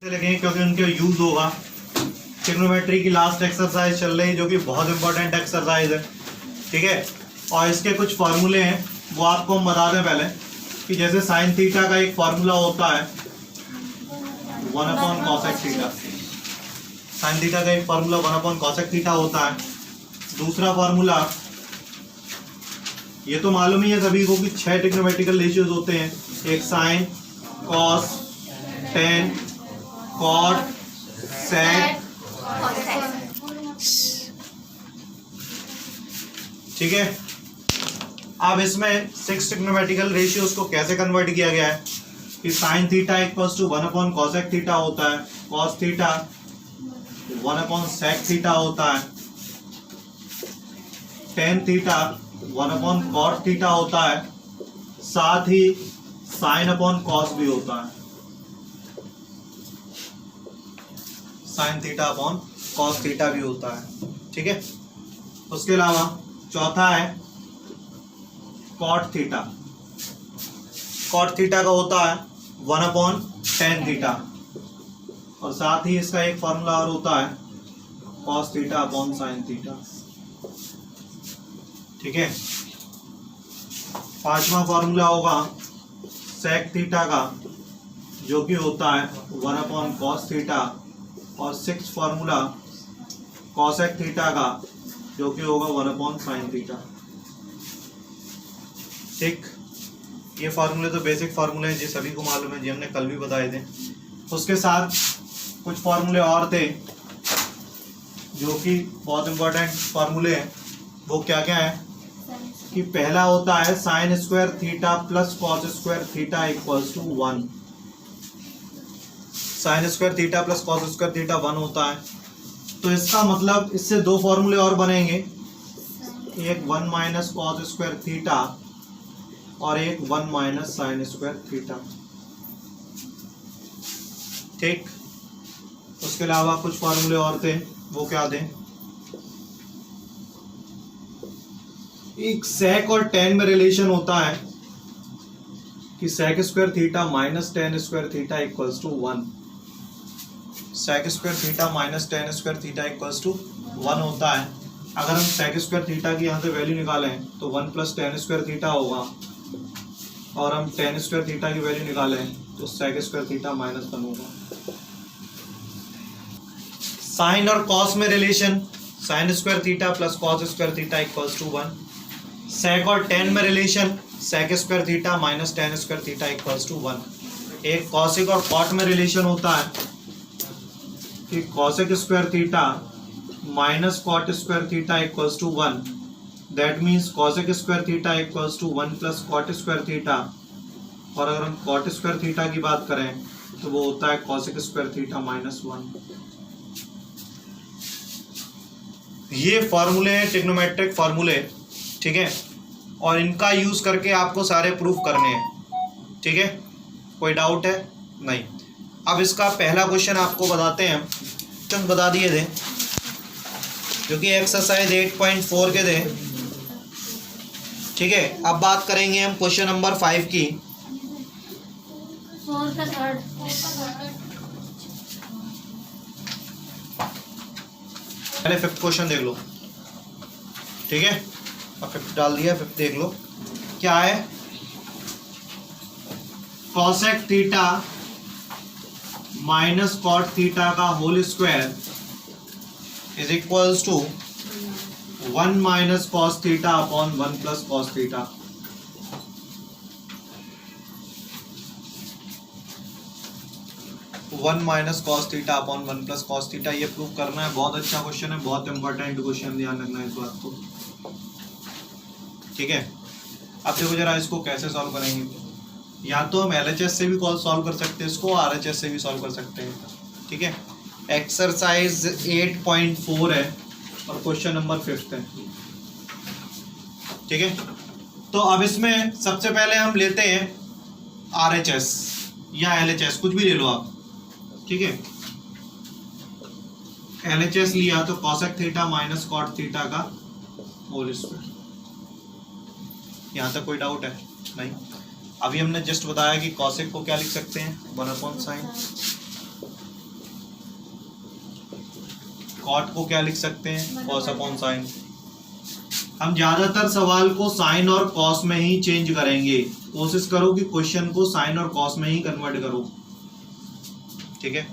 लगेंगे क्योंकि उनके यूज होगा। ट्रिग्नोमेट्री की लास्ट एक्सरसाइज चल रही है जो कि बहुत इंपॉर्टेंट एक्सरसाइज है, ठीक है। और इसके कुछ फार्मूले हैं वो आपको हम बता दें पहले कि जैसे साइन थीटा का एक फार्मूला होता है 1/cosec थीटा। साइन थीटा का एक फार्मूला 1/cosec थीटा होता है। दूसरा फार्मूला ये तो मालूम ही है सभी को कि 6 ट्रिग्नोमेट्रिकल रेशियोज होते हैं, एक साइन, कॉस, टेन, कॉट, सेक, ठीक है। अब इसमें 6 ट्रिग्नोमेट्रिकल रेशियोज को कैसे कन्वर्ट किया गया है कि sine theta equals to 1/cosec theta होता है, कॉस थीटा 1/sec थीटा होता है, टेन थीटा 1/cot थीटा होता है, साथ ही साइन अपॉन कॉस भी होता है, sign theta upon cos theta भी होता है, ठीक है। उसके अलावा चौथा है कॉट थीटा। कॉट थीटा का होता है 1/tan थीटा और साथ ही इसका एक फॉर्मूला और होता है cos theta upon sine theta, ठीक है। पांचवा फॉर्मूला होगा सेक थीटा का जो कि होता है 1/cos थीटा और सिक्स फार्मूला कॉसेक थीटा का जो कि होगा 1/sin थीटा, ठीक। ये फार्मूले तो बेसिक फार्मूले हैं जी, सभी को मालूम है जी, हमने कल भी बताए थे। उसके साथ कुछ फार्मूले और थे जो कि बहुत इंपॉर्टेंट फार्मूले हैं। वो क्या क्या है कि पहला होता है sine square theta plus cos square theta equals to 1। Sine square theta plus cos square theta 1 होता है। तो इसका मतलब इससे दो फॉर्मूले और बनेंगे, एक 1 - cos स्क्वायर थीटा और एक 1 - sin स्क्वायर थीटा, ठीक। उसके अलावा कुछ फॉर्मूले और थे, वो क्या थे, एक सेक और टेन में रिलेशन होता है कि sec square theta minus tan square theta equals to 1। Sec square theta minus tan square theta equals to 1 होता है। अगर हम सेक स्क्वायर थीटा की यहाँ से वैल्यू निकालें तो 1 + tan स्क्वायर थीटा होगा और हम tan स्क्वायर थीटा की वैल्यू निकालें तो सेक स्क्वायर थीटा -1 होगा। साइन और कॉस में relation sine square theta plus cos square theta equals to 1। Sec और टेन में relation sec square theta minus tan square theta equals to 1। एक कॉसिक और कॉट में रिलेशन होता है कि cosec square theta minus cot square theta equals to 1। That means cosec square theta equals to 1 + cot square theta. और अगर हम cot square theta की बात करें तो वो होता है कॉसेक स्क्वायर थीटा -1। ये फॉर्मूले हैं ट्रिग्नोमेट्रिक फार्मूले, ठीक है। और इनका यूज करके आपको सारे प्रूफ करने हैं, ठीक है। कोई डाउट है? नहीं। अब इसका पहला क्वेश्चन आपको बताते हैं, क्वेश्चन बता दिए थे जो कि एक्सरसाइज 8.4 के थे, ठीक है। अब बात करेंगे हम क्वेश्चन नंबर 5 की। पहले 5th क्वेश्चन देख लो, ठीक है। अब 5th डाल दिया, 5th देख लो क्या है। Cosec theta minus cot theta का whole square is equals to 1 - cos theta upon 1 + cos theta. One minus cos theta upon 1 + cos theta, ये प्रूव करना है। बहुत अच्छा क्वेश्चन है, बहुत इंपॉर्टेंट क्वेश्चन, ध्यान रखना इस बात को, ठीक है। अब देखो जरा इसको कैसे सॉल्व करेंगे। या तो हम LHS से भी सॉल्व कर सकते हैं इसको, RHS से भी सॉल्व कर सकते हैं, ठीक है। एक्सरसाइज 8.4 है और क्वेश्चन नंबर 5th है, ठीक है। तो अब इसमें सबसे पहले हम लेते हैं RHS या LHS, कुछ भी ले लो आप, ठीक है। LHS लिया तो cosec theta minus cot theta का होल स्क्वायर। यहाँ तक कोई डाउट है? नहीं। अभी हमने जस्ट बताया कि कॉसेक को क्या लिख सकते हैं 1/sin, कॉट को क्या लिख सकते हैं, कॉस अपॉन साइन। हम ज्यादातर सवाल को साइन और कॉस में ही चेंज करेंगे, कोशिश करो कि क्वेश्चन को साइन और कॉस में ही कन्वर्ट करो, ठीक है।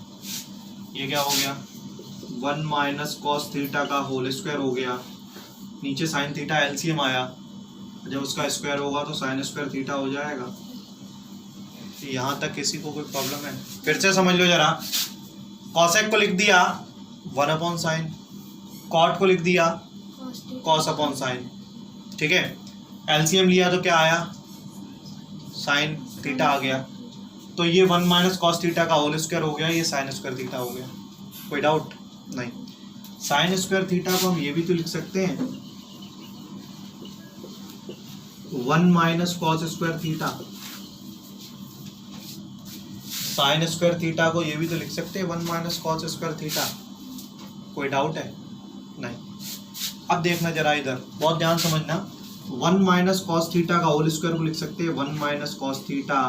ये क्या हो गया, 1 माइनस कॉस थीटा का होल स्क्वायर हो गया, नीचे साइन थीटा एलसीएम आया, जब उसका स्क्वायर होगा तो साइन स्क्वायर थीटा हो जाएगा। यहाँ तक किसी को कोई प्रॉब्लम है? फिर से समझ लो जरा, कॉसेक को लिख दिया 1 अपॉन साइन, कॉट को लिख दिया कॉस अपॉन साइन, ठीक है। एलसीएम लिया तो क्या आया, साइन थीटा आ गया, तो ये 1 माइनस कॉस थीटा का होल स्क्वायर हो गया, ये साइन स्क्वायर थीटा हो गया। कोई डाउट नहीं। साइन स्क्वायर थीटा को हम ये भी तो लिख सकते हैं 1 minus cos square theta, sign square theta को ये भी तो लिख सकते हैं 1 माइनस कॉस स्क्वायर थीटा। कोई डाउट है? नहीं। अब देखना जरा इधर, बहुत ध्यान समझना, 1 माइनस कॉस थीटा का होल स्क्वायर को लिख सकते हैं 1 minus cos theta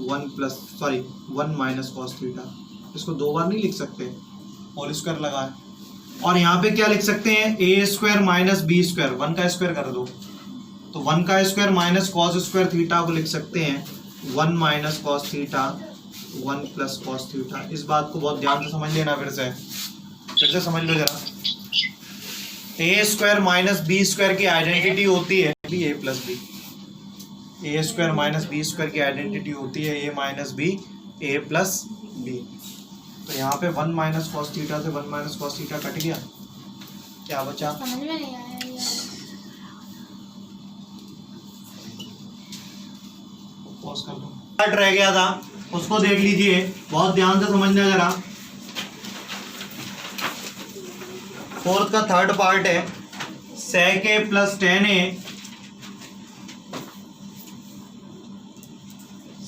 1 minus cos theta, इसको दो बार नहीं लिख सकते, होल स्क्वायर लगाए। और यहाँ पे क्या लिख सकते हैं, ए स्क्वायर माइनस बी स्क्वायर, 1 का स्क्वायर कर दो, तो 1 का square minus cos square theta को लिख सकते हैं 1 minus cos theta 1 plus cos theta. इस बात को बहुत ध्यान से समझ लेना, फिर से समझ लो जरा। ए स्क्वायर माइनस बी स्क्वायर की आइडेंटिटी होती है ए प्लस बी, ए स्क्वायर माइनस बी स्क्वायर की आइडेंटिटी होती है ए माइनस बी ए प्लस बी। तो यहाँ पे 1 माइनस कॉस थीटा से 1 माइनस कॉस थीटा कट गया, क्या बचा, समझ में नहीं आया यार। पॉज कर दो, पार्ट रह गया था उसको देख लीजिए, बहुत ध्यान से समझना जरा। फोर्थ का थर्ड पार्ट है sec a plus tan a,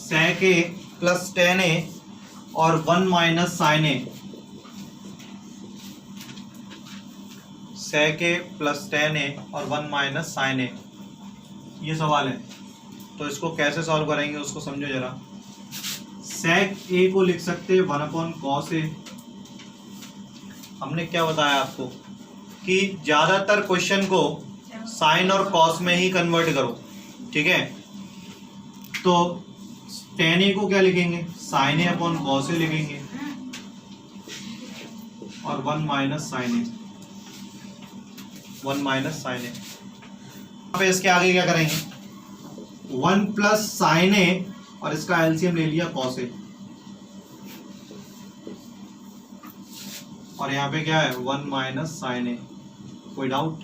sec a plus tan a और 1 minus sine a, sec a plus tan a और 1 माइनस साइन a। ये सवाल है, तो इसको कैसे सॉल्व करेंगे उसको समझो जरा। sec a को लिख सकते हैं 1 अपॉन कॉस a। हमने क्या बताया आपको कि ज्यादातर क्वेश्चन को साइन और कॉस में ही कन्वर्ट करो, ठीक है। तो tan a को क्या लिखेंगे, sine a upon cos a लिखेंगे और 1 minus sine a, 1 minus sine a। यहाँ पे इसके आगे क्या करेंगे, 1 प्लस साइन a और इसका एलसीएम ले लिया कॉस a, और यहाँ पे क्या है 1 माइनस साइन a। कोई डाउट?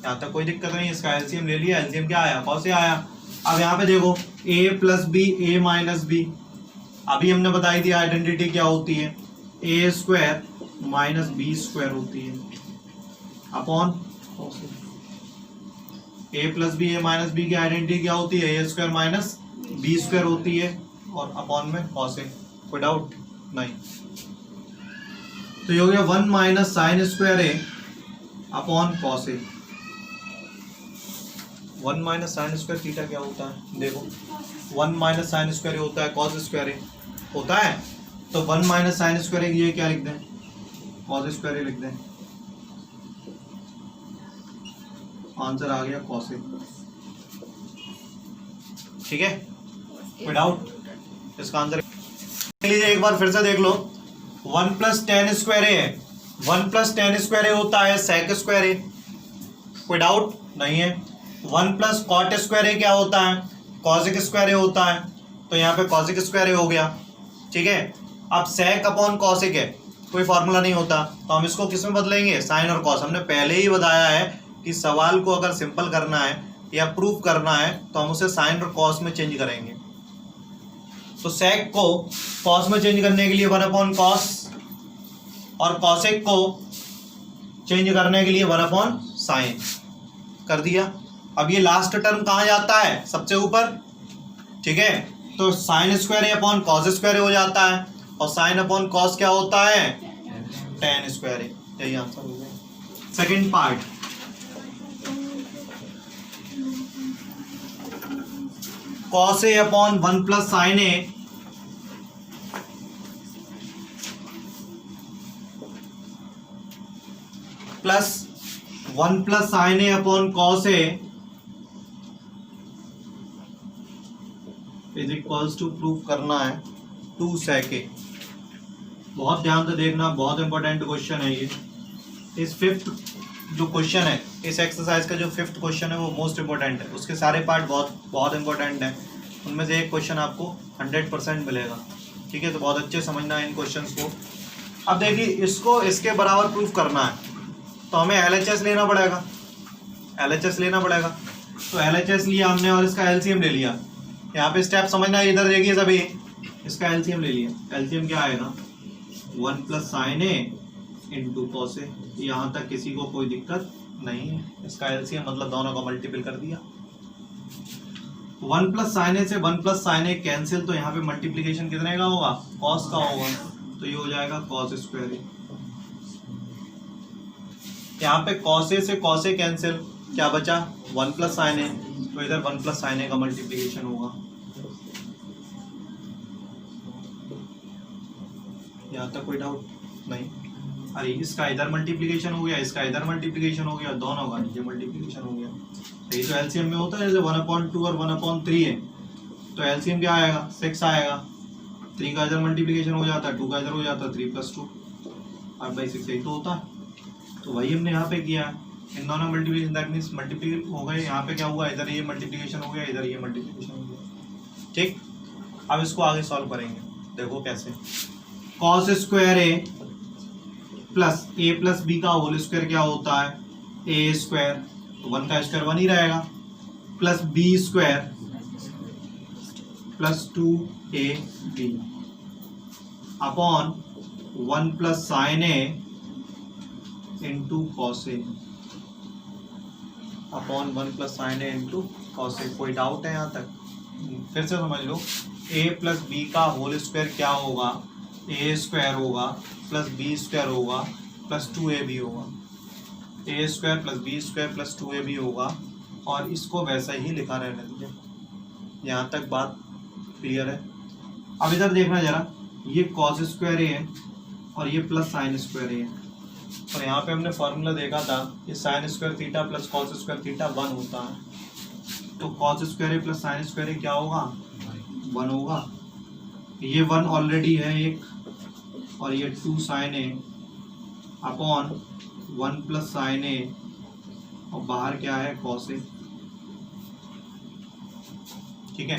यहाँ तक कोई दिक्कत नहीं, इसका एलसीएम ले लिया, एलसीएम क्या आया, कॉस a आया। अब यहाँ पे देखो a plus B A minus B, अभी हमने बताई थी आइडेंटिटी क्या होती है, A square minus B square होती है upon cos a। A plus B A minus B की आइडेंटिटी क्या होती है, A square minus B square होती है और अपॉन में कॉस a। कोई डाउट नहीं। तो ये हो गया 1 minus sine square a upon cos a। 1 minus sign square theta क्या होता है, देखो 1 माइनस साइन स्क्वायर होता है कॉस स्क्वायर a होता है, तो 1 माइनस साइन स्क्वायर a ये क्या लिख दें, कॉस स्क्वायर a लिख दें, आंसर आ गया कॉस a। ठीक है, कोई डाउट? इसका आंसर लीजिए एक बार फिर से देख लो। 1 प्लस टेन स्क्वायर a है, 1 प्लस टेन स्क्वायर a होता है सेक स्क्वायर a। कोई डाउट नहीं है। 1 प्लस कॉट स्क्वायर a क्या होता है, कॉसिक स्क्वायर a होता है, तो यहाँ पे कॉसिक स्क्वायर a हो गया। ठीक है, अब सेक अपॉन कॉसिक है, कोई फॉर्मूला नहीं होता, तो हम इसको किस में बदलेंगे, साइन और कॉस। हमने पहले ही बताया है कि सवाल को अगर सिंपल करना है या प्रूफ करना है तो हम उसे साइन और कॉस में चेंज करेंगे। तो सेक को कॉस में चेंज करने के लिए 1 अपॉन कॉस और कॉसेक को चेंज करने के लिए 1 अपॉन साइन कर दिया। अब ये लास्ट टर्म कहाँ जाता है, सबसे ऊपर। ठीक है, तो साइन स्क्वायर ए अपॉन कॉस स्क्वायर हो जाता है, और साइन अपॉन कॉस क्या होता है, टेन स्क्वायर ए। यही आंसर हो गया। Second part, cos A upon 1 plus sine A plus 1 plus sine A upon cos A is equals to prove करना है 2 sec ए। बहुत ध्यान से देखना, बहुत इंपॉर्टेंट क्वेश्चन है ये। इस फिफ्थ जो क्वेश्चन है, इस एक्सरसाइज का जो फिफ्थ क्वेश्चन है वो मोस्ट इंपॉर्टेंट है। उसके सारे पार्ट बहुत बहुत इंपॉर्टेंट है, उनमें से एक क्वेश्चन आपको 100% मिलेगा। ठीक है, तो बहुत अच्छे समझना है इन क्वेश्चंस को। अब देखिए, इसको इसके बराबर प्रूफ करना है तो हमें LHS लेना पड़ेगा, LHS लेना पड़ेगा। तो LHS लिया हमने और इसका LCM ले लिया। यहाँ पे स्टेप समझना है, इधर देखिए सभी, इसका LCM ले लिया। LCM क्या आएगा, 1 plus sine A into cos A. यहाँ तक किसी को कोई दिक्कत नहीं है। इसका LCM मतलब दोनों का मल्टीपल कर दिया। 1 प्लस साइन ए से 1 प्लस साइन ए कैंसिल, तो यहाँ पे मल्टीप्लीकेशन कितने का होगा, कॉस का होगा, तो ये हो जाएगा कॉस स्क्वायर ए। यहाँ पे कॉस ए से कॉस ए कैंसिल, क्या बचा 1 प्लस साइन ए, तो इधर 1 प्लस साइन ए का मल्टीप्लीकेशन होगा। यहाँ तक कोई डाउट नहीं। अरे इसका इधर मल्टीप्लीकेशन हो गया, इसका इधर मल्टीप्लीकेशन हो गया, दोनों का नीचे मल्टीप्लीकेशन हो गया। यही तो एलसीएम में होता है, जैसे 1/2 और 1/3 है, तो एलसीएम क्या आएगा, 6 आएगा। 3 का इधर मल्टीप्लीकेशन हो जाता है, 2 का इधर हो जाता है, 3 + 2 8/6 यही तो होता है। तो वही हमने यहाँ पे किया है, इन दोनों मल्टीप्लीकेशन, दैट मीन्स मल्टीप्लीकेट हो गए। यहाँ पे क्या हुआ, इधर ये मल्टीप्लीकेशन हो गया, इधर ये मल्टीप्लीकेशन हो गया। ठीक, अब इसको आगे सॉल्व करेंगे, देखो कैसे। Cos square A plus A plus B का होल स्क्वायर क्या होता है, ए स्क्वायर, तो 1 का स्क्वायर 1 ही रहेगा, plus B square plus 2ab upon 1 plus sine A into cos A upon 1 plus sine A into cos A. कोई doubt है यहाँ तक, फिर से समझ लो। ए प्लस बी का होल स्क्वायर क्या होगा, ए स्क्वायर होगा प्लस बी स्क्वायर होगा प्लस 2ab होगा। A square plus B square plus 2ab होगा, और इसको वैसा ही लिखा रहने दीजिए। यहाँ तक बात क्लियर है। अब इधर देखना जरा, ये कॉस स्क्वायर ए है और ये प्लस साइन स्क्वायर ए है, और यहाँ पे हमने फॉर्मूला देखा था, ये sign square theta plus cos square theta 1 होता है। तो cos square A plus sine square A क्या होगा, 1 होगा। ये 1 ऑलरेडी है एक, और ये 2 sign A upon 1 plus sine ए, और बाहर क्या है, कॉस ए। ठीक है,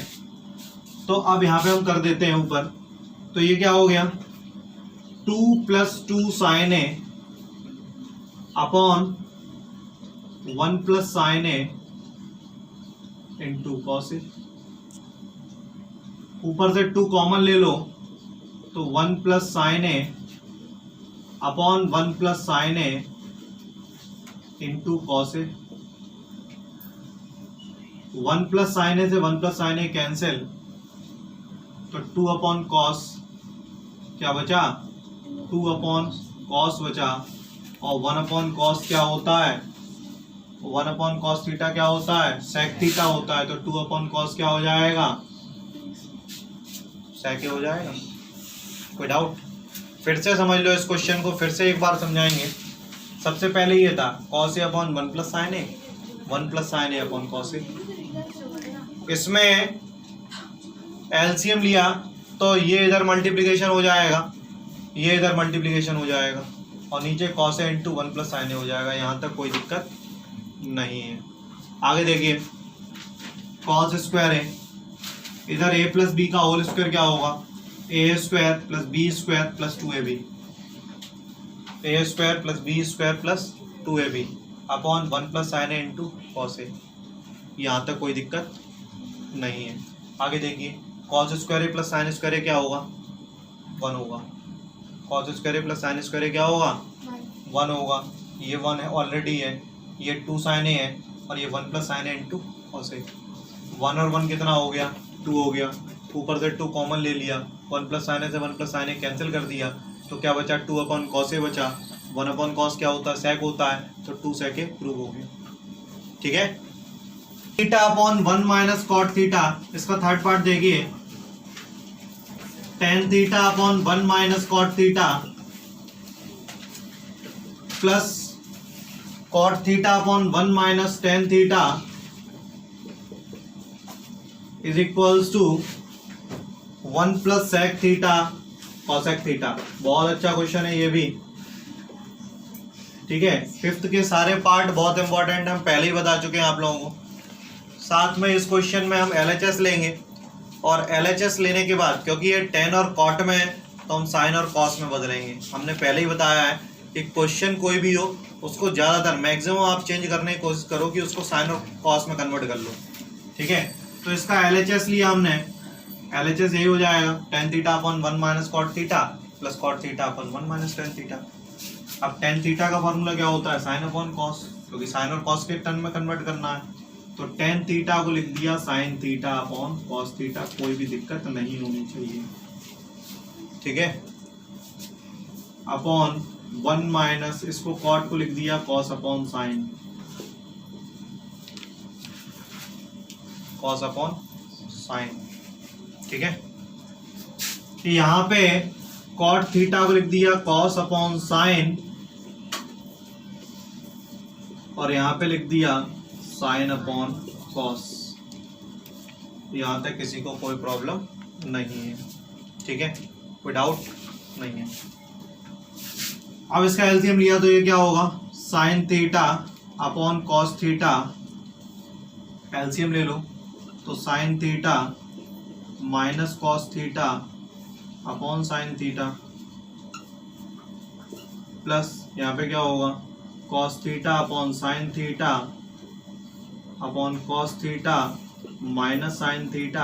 तो अब यहाँ पे हम कर देते हैं ऊपर, तो ये क्या हो गया, 2 + 2 sign A upon 1 plus sine A into cos ए। ऊपर से 2 कॉमन ले लो, तो 1 plus sine A upon 1 plus sine A into cos A. 1 plus sine ए से 1 प्लस साइन ए कैंसिल, तो 2 अपॉन कॉस क्या बचा, 2 अपॉन कॉस बचा, और 1 अपॉन कॉस क्या होता है, 1 अपॉन कॉस थीटा क्या होता है, सेक थीटा होता है। तो 2 अपॉन कॉस क्या हो जाएगा, सेक हो जाएगा। कोई डाउट, फिर से समझ लो इस क्वेश्चन को, फिर से एक बार समझाएंगे। सबसे पहले ये था cos A upon 1 plus sine A, 1 plus sine A upon cos ए। इसमें एलसीएम लिया तो ये इधर मल्टीप्लिकेशन हो जाएगा, ये इधर मल्टीप्लिकेशन हो जाएगा, और नीचे cos A into 1 plus sine ए हो जाएगा। यहाँ तक कोई दिक्कत नहीं है। आगे देखिए, कॉस स्क्वायर है, इधर ए प्लस बी का होल स्क्वायर क्या होगा, A square plus B square plus 2ab, A square plus B square plus 2ab upon 1 plus sine A into cos A. यहाँ तक कोई दिक्कत नहीं है। आगे देखिए, cos square A plus sine square A क्या होगा, 1 होगा। Cos square A plus sine square A क्या होगा, 1 होगा। ये 1 है ऑलरेडी है, ये 2 साइन ए है, और ये 1 plus sine A into cos ए। 1 और 1 कितना हो गया, 2 हो गया। ऊपर से 2 कॉमन ले लिया, 1 प्लस साइन ए से 1 प्लस साइन ए कैंसिल कर दिया, तो क्या बचा, 2 अपॉन कॉस ए बचा। 1 अपॉन कॉस क्या होता है, सेक होता है, तो 2 सेक ए प्रूव हो गया। ठीक है, theta upon 1 minus cot theta, इसका थर्ड पार्ट देखिए, tan theta upon 1 minus cot theta plus cot theta upon 1 minus tan theta is equals to 1 plus sec theta cosec theta. बहुत अच्छा क्वेश्चन है ये भी, ठीक है। फिफ्थ के सारे पार्ट बहुत इंपॉर्टेंट हम पहले ही बता चुके हैं आप लोगों को। साथ में इस क्वेश्चन में हम एलएचएस लेंगे, और एलएचएस लेने के बाद क्योंकि ये टेन और कॉट में है तो हम साइन और कॉस में बदलेंगे। हमने पहले ही बताया है कि क्वेश्चन कोई भी हो उसको ज़्यादातर मैक्सिमम आप चेंज करने की कोशिश करो कि उसको साइन और कॉस में कन्वर्ट कर लो, ठीक है। तो इसका एलएचएस लिया हमने, एलएचएस यही हो जाएगा tan theta upon 1 minus cot theta plus cot theta upon 1 minus tan theta. अब टेन थीटा का फॉर्मूला क्या होता है, साइन अपॉन कॉस, क्योंकि साइन और कॉस के टर्म में कन्वर्ट करना है। तो टेन थीटा को लिख दिया sine theta upon cos theta, कोई भी दिक्कत नहीं होनी चाहिए, ठीक है। अपॉन 1 माइनस इसको कॉट को लिख दिया cos upon sine, cos upon sine, ठीक है। यहाँ पे कॉट थीटा को लिख दिया कॉस अपॉन साइन, और यहां पे लिख दिया साइन अपॉन कॉस। यहां तक किसी को कोई प्रॉब्लम नहीं है, ठीक है, कोई डाउट नहीं है। अब इसका एलसीएम लिया तो ये क्या होगा, sign theta upon cos theta, LCM ले लो तो sine theta minus cos theta upon sine theta, plus यहाँ पे क्या होगा cos theta upon sine theta upon cos theta minus sign theta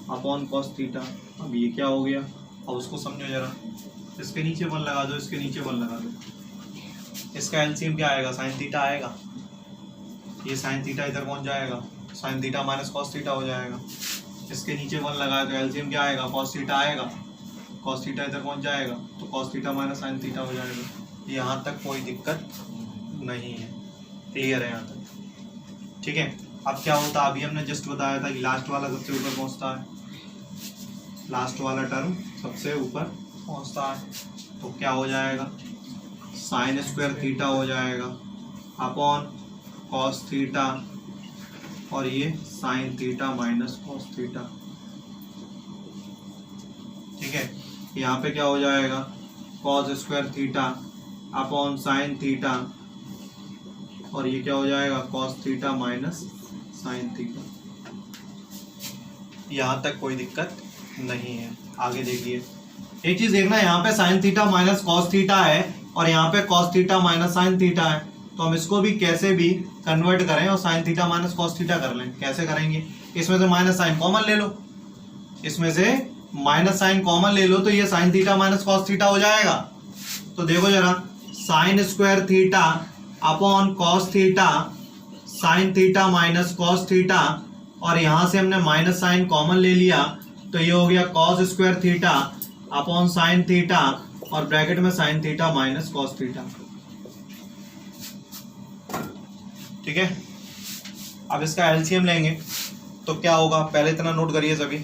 upon cos theta. अब ये क्या हो गया, अब उसको समझो जरा, इसके नीचे 1 लगा दो, इसके नीचे 1 लगा दो। इसका एलसीएम क्या आएगा, साइन थीटा आएगा, ये साइन थीटा इधर पहुंच जाएगा, sine theta minus cos theta हो जाएगा। इसके नीचे 1 लगाए तो एलसीएम क्या आएगा, कॉस थीटा आएगा, कॉस थीटा इधर पहुंच जाएगा तो cos theta minus sine theta हो जाएगा। यहाँ तक कोई दिक्कत नहीं है, क्लियर है यहाँ तक, ठीक है। अब क्या होता है, अभी हमने जस्ट बताया था कि लास्ट वाला सबसे ऊपर पहुँचता है, लास्ट वाला टर्म सबसे ऊपर पहुँचता है, तो क्या हो जाएगा साइन स्क्वायर थीटा हो जाएगा अपॉन कॉस थीटा, और ये sine theta minus cos theta, ठीक है। यहाँ पे क्या हो जाएगा cos square theta upon sine theta, और ये क्या हो जाएगा cos theta minus sine theta. यहाँ तक कोई दिक्कत नहीं है। आगे देखिए, एक चीज देखना, यहाँ पे sine theta minus cos theta है और यहाँ पे cos theta minus sine theta है, तो हम इसको भी कैसे भी कन्वर्ट करें और sine theta minus cos theta कर लें। कैसे करेंगे, इसमें से माइनस साइन कॉमन ले लो, इसमें से माइनस साइन कॉमन ले लो तो ये sine theta minus cos theta हो जाएगा। तो देखो जरा, sign square theta upon cos theta sine theta minus cos theta, और यहां से हमने माइनस साइन कॉमन ले लिया तो ये हो गया cos square theta upon sine theta, और ब्रैकेट में sine theta minus cos theta, ठीक है। अब इसका एलसीएम लेंगे तो क्या होगा, पहले इतना नोट करिए सभी,